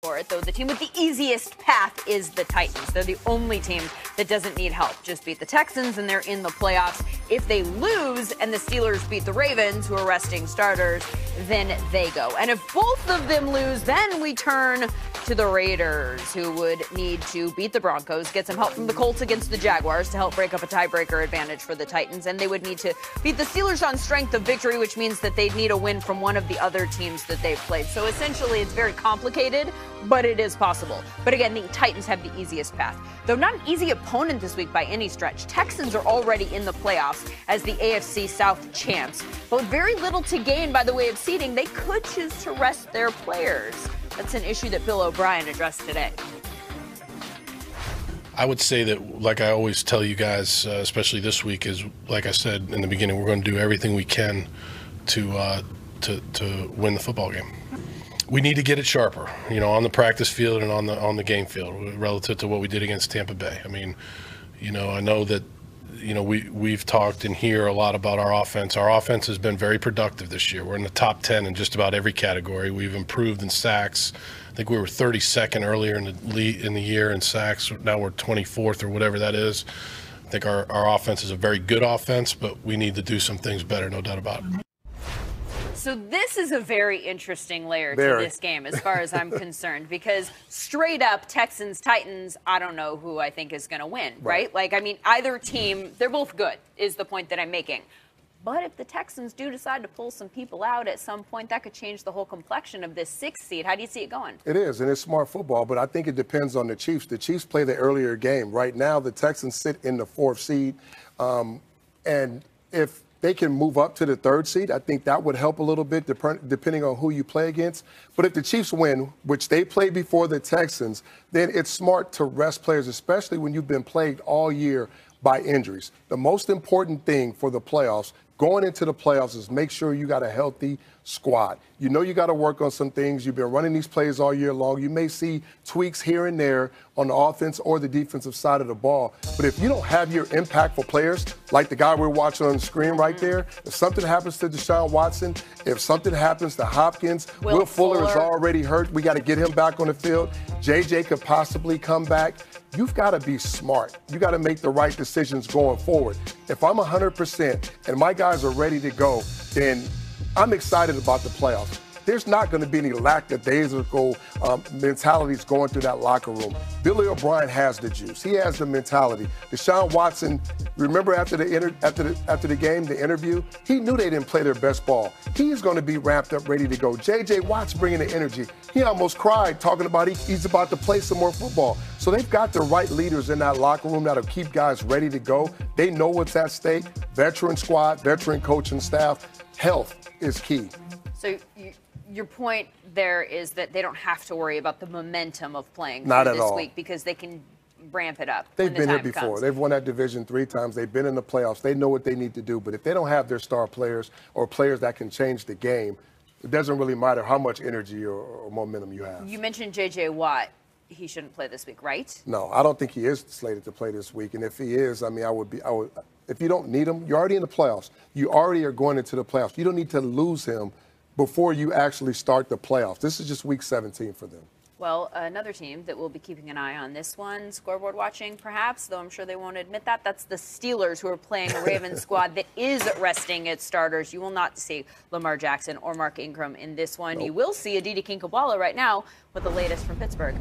for it, though the team with the easiest path is the Titans. They're the only team that doesn't need help. Just beat the Texans and they're in the playoffs. If they lose and the Steelers beat the Ravens, who are resting starters, then they go. And if both of them lose, then we turn to the Raiders, who would need to beat the Broncos, get some help from the Colts against the Jaguars to help break up a tiebreaker advantage for the Titans, and they would need to beat the Steelers on strength of victory, which means that they'd need a win from one of the other teams that they've played. So essentially, it's very complicated, but it is possible. But again, the Titans have the easiest path. Though not an easy opponent this week by any stretch. Texans are already in the playoffs as the AFC South champs. But with very little to gain by the way of seeding, they could choose to rest their players. That's an issue that Bill O'Brien addressed today. I would say that, like I always tell you guys, especially this week, is like I said in the beginning, we're going to do everything we can to win the football game. We need to get it sharper, on the practice field and on the game field relative to what we did against Tampa Bay. I mean, I know that, we've talked and hear a lot about our offense. Our offense has been very productive this year. We're in the top 10 in just about every category. We've improved in sacks. I think we were 32nd earlier in the year in sacks. Now we're 24th or whatever that is. I think our offense is a very good offense, but we need to do some things better, no doubt about it. So this is a very interesting layer to this game as far as I'm concerned, because straight up Texans-Titans, I don't know who I think is going to win, right? Either team, they're both good is the point that I'm making. But if the Texans do decide to pull some people out at some point, that could change the whole complexion of this 6th seed. How do you see it going? It is, and it's smart football, but I think it depends on the Chiefs. The Chiefs play the earlier game. Right now, the Texans sit in the 4th seed, and if they can move up to the 3rd seed, I think that would help a little bit depending on who you play against. But if the Chiefs win, which they played before the Texans, then it's smart to rest players, especially when you've been plagued all year by injuries. The most important thing for the playoffs, going into the playoffs, is make sure you got a healthy squad. You got to work on some things. You've been running these plays all year long. You may see tweaks here and there on the offense or the defensive side of the ball. But if you don't have your impactful players, like the guy we're watching on the screen right there, if something happens to Deshaun Watson, if something happens to Hopkins, Will Fuller is already hurt. We got to get him back on the field. JJ could possibly come back. You've got to be smart. You got to make the right decisions going forward. If I'm 100% and my guys are ready to go, then I'm excited about the playoffs. There's not going to be any lackadaisical mentalities going through that locker room. Billy O'Brien has the juice. He has the mentality. Deshaun Watson, remember after the game, the interview, he knew they didn't play their best ball. He's going to be ramped up, ready to go. J.J. Watt's bringing the energy. He almost cried talking about he's about to play some more football. So they've got the right leaders in that locker room that'll keep guys ready to go. They know what's at stake. Veteran squad, veteran coaching staff. Health is key. So your point there is that they don't have to worry about the momentum of playing this week because they can ramp it up. They've been here before. They've won that division 3 times. They've been in the playoffs. They know what they need to do. But if they don't have their star players or players that can change the game, it doesn't really matter how much energy or momentum you have. You mentioned J.J. Watt. He shouldn't play this week, right? No, I don't think he is slated to play this week. And if he is, I would. If you don't need him, you're already in the playoffs. You already are going into the playoffs. You don't need to lose him before you actually start the playoffs. This is just week 17 for them. Well, another team that we'll be keeping an eye on this one, scoreboard watching perhaps, though I'm sure they won't admit that. That's the Steelers, who are playing a Ravens squad that is resting its starters. You will not see Lamar Jackson or Mark Ingram in this one. Nope. You will see Aditi Kinkhabwala right now with the latest from Pittsburgh.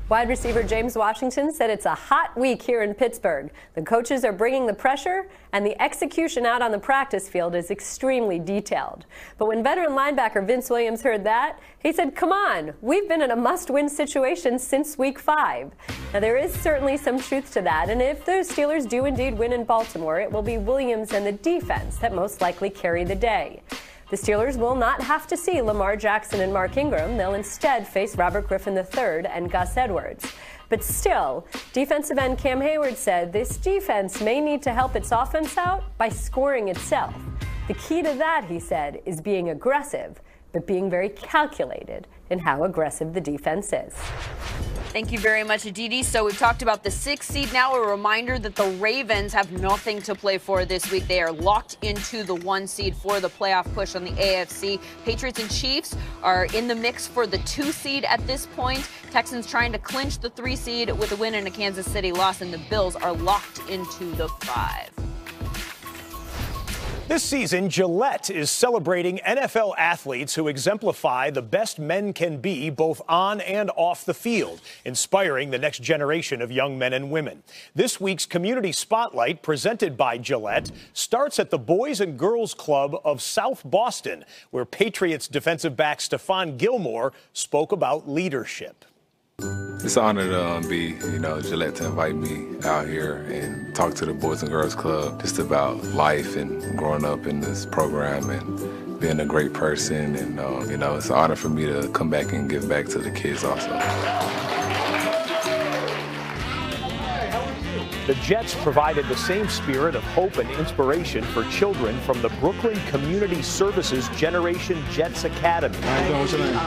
Wide receiver James Washington said it's a hot week here in Pittsburgh. The coaches are bringing the pressure, and the execution out on the practice field is extremely detailed. But when veteran linebacker Vince Williams heard that, he said, "Come on, we've been in a must-win situation since week 5. Now, there is certainly some truth to that, and if the Steelers do indeed win in Baltimore, it will be Williams and the defense that most likely carry the day. The Steelers will not have to see Lamar Jackson and Mark Ingram. They'll instead face Robert Griffin III and Gus Edwards. But still, defensive end Cam Hayward said this defense may need to help its offense out by scoring itself. The key to that, he said, is being aggressive, but being very calculated in how aggressive the defense is. Thank you very much, Aditi. So we've talked about the 6th seed. Now a reminder that the Ravens have nothing to play for this week. They are locked into the 1 seed for the playoff push on the AFC. Patriots and Chiefs are in the mix for the 2 seed at this point. Texans trying to clinch the 3 seed with a win and a Kansas City loss, and the Bills are locked into the 5. This season, Gillette is celebrating NFL athletes who exemplify the best men can be both on and off the field, inspiring the next generation of young men and women. This week's Community Spotlight, presented by Gillette, starts at the Boys and Girls Club of South Boston, where Patriots defensive back Stephon Gilmore spoke about leadership. It's an honor to be, Gillette to invite me out here and talk to the Boys and Girls Club just about life and growing up in this program and being a great person. And, it's an honor for me to come back and give back to the kids also. The Jets provided the same spirit of hope and inspiration for children from the Brooklyn Community Services Generation Jets Academy. How you doing? What's your name?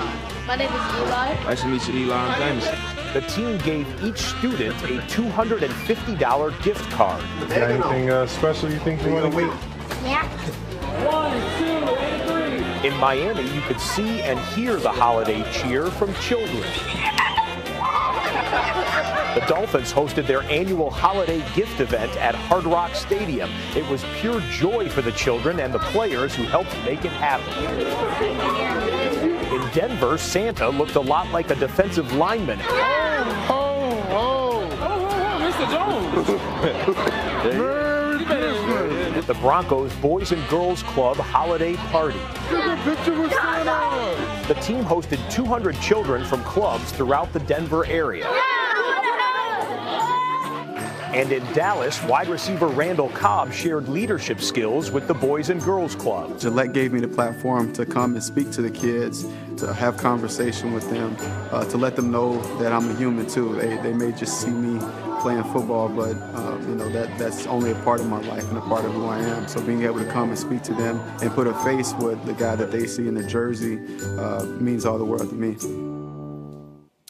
My name is Eli. Nice to meet you, Eli. I'm James. The team gave each student a $250 gift card. Got anything special you think you want to eat? Yeah. 1, 2, and 3. In Miami, you could see and hear the holiday cheer from children. The Dolphins hosted their annual holiday gift event at Hard Rock Stadium. It was pure joy for the children and the players who helped make it happen. In Denver, Santa looked a lot like a defensive lineman. Mr. Jones! Merry Christmas! The Broncos Boys and Girls Club holiday party. Take a picture with Santa! The team hosted 200 children from clubs throughout the Denver area. And in Dallas, wide receiver Randall Cobb shared leadership skills with the Boys and Girls Club. Gillette gave me the platform to come and speak to the kids, to have conversation with them, to let them know that I'm a human too. They may just see me playing football, but that's only a part of my life and a part of who I am. So being able to come and speak to them and put a face with the guy that they see in the jersey means all the world to me.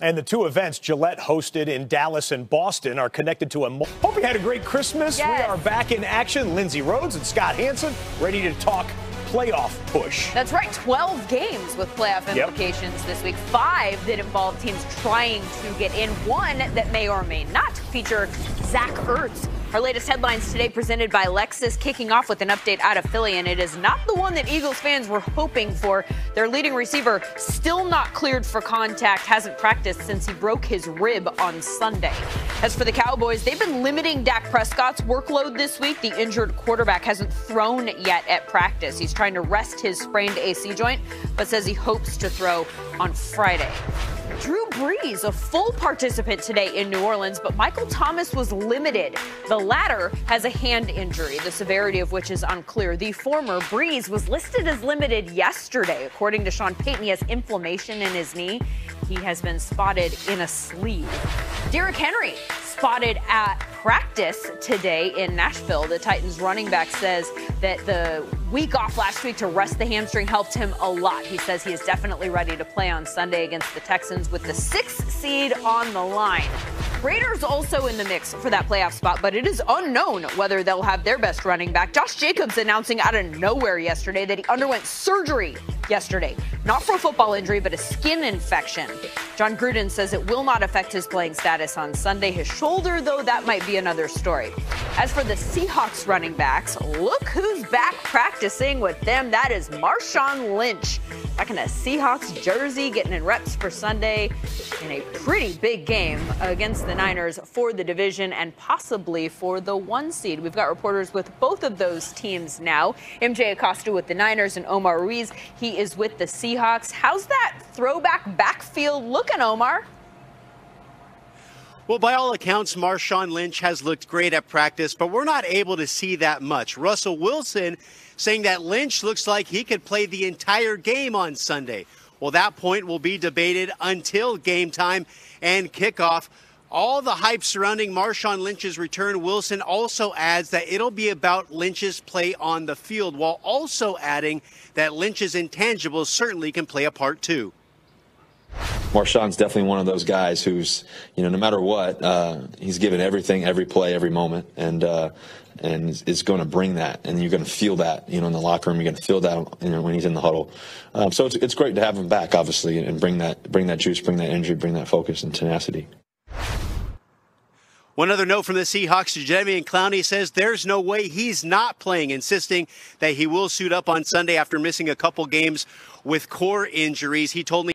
And the 2 events Gillette hosted in Dallas and Boston are connected to a... Hope you had a great Christmas. Yes. We are back in action. Lindsey Rhodes and Scott Hansen ready to talk playoff push. That's right, 12 games with playoff implications this week. 5 that involve teams trying to get in. 1 that may or may not feature Zach Ertz. Our latest headlines today presented by Lexus, kicking off with an update out of Philly, and it is not the one that Eagles fans were hoping for. Their leading receiver still not cleared for contact, hasn't practiced since he broke his rib on Sunday. As for the Cowboys, they've been limiting Dak Prescott's workload this week. The injured quarterback hasn't thrown yet at practice. He's trying to rest his sprained AC joint, but says he hopes to throw on Friday. Drew Brees, a full participant today in New Orleans, but Michael Thomas was limited. The latter has a hand injury, the severity of which is unclear. The former Brees was listed as limited yesterday. According to Sean Payton, he has inflammation in his knee. He has been spotted in a sleeve. Derrick Henry spotted at practice today in Nashville. The Titans running back says that the week off last week to rest the hamstring helped him a lot. He says he is definitely ready to play on Sunday against the Texans with the 6th seed on the line. Raiders also in the mix for that playoff spot, but it is unknown whether they'll have their best running back. Josh Jacobs announcing out of nowhere yesterday that he underwent surgery yesterday. Not for a football injury, but a skin infection. John Gruden says it will not affect his playing status on Sunday. His shoulder, though, that might be another story. As for the Seahawks running backs, look who's back practicing with them. That is Marshawn Lynch. Back in a Seahawks jersey, getting in reps for Sunday in a pretty big game against the Niners for the division and possibly for the 1 seed. We've got reporters with both of those teams now. MJ Acosta with the Niners and Omar Ruiz. He is with the Seahawks. How's that throwback backfield looking, Omar? Well, by all accounts, Marshawn Lynch has looked great at practice, but we're not able to see that much. Russell Wilson saying that Lynch looks like he could play the entire game on Sunday. Well, that point will be debated until game time and kickoff. All the hype surrounding Marshawn Lynch's return, Wilson also adds that it'll be about Lynch's play on the field, while also adding that Lynch's intangibles certainly can play a part too. Marshawn's definitely one of those guys who's, no matter what, he's given everything, every play, every moment, and is going to bring that, and you're going to feel that, in the locker room. You're going to feel that, when he's in the huddle. So it's great to have him back, obviously, and bring that juice, bring that energy, bring that focus and tenacity. One other note from the Seahawks, Jadeveon Clowney says there's no way he's not playing, insisting that he will suit up on Sunday after missing a couple games with core injuries. He told me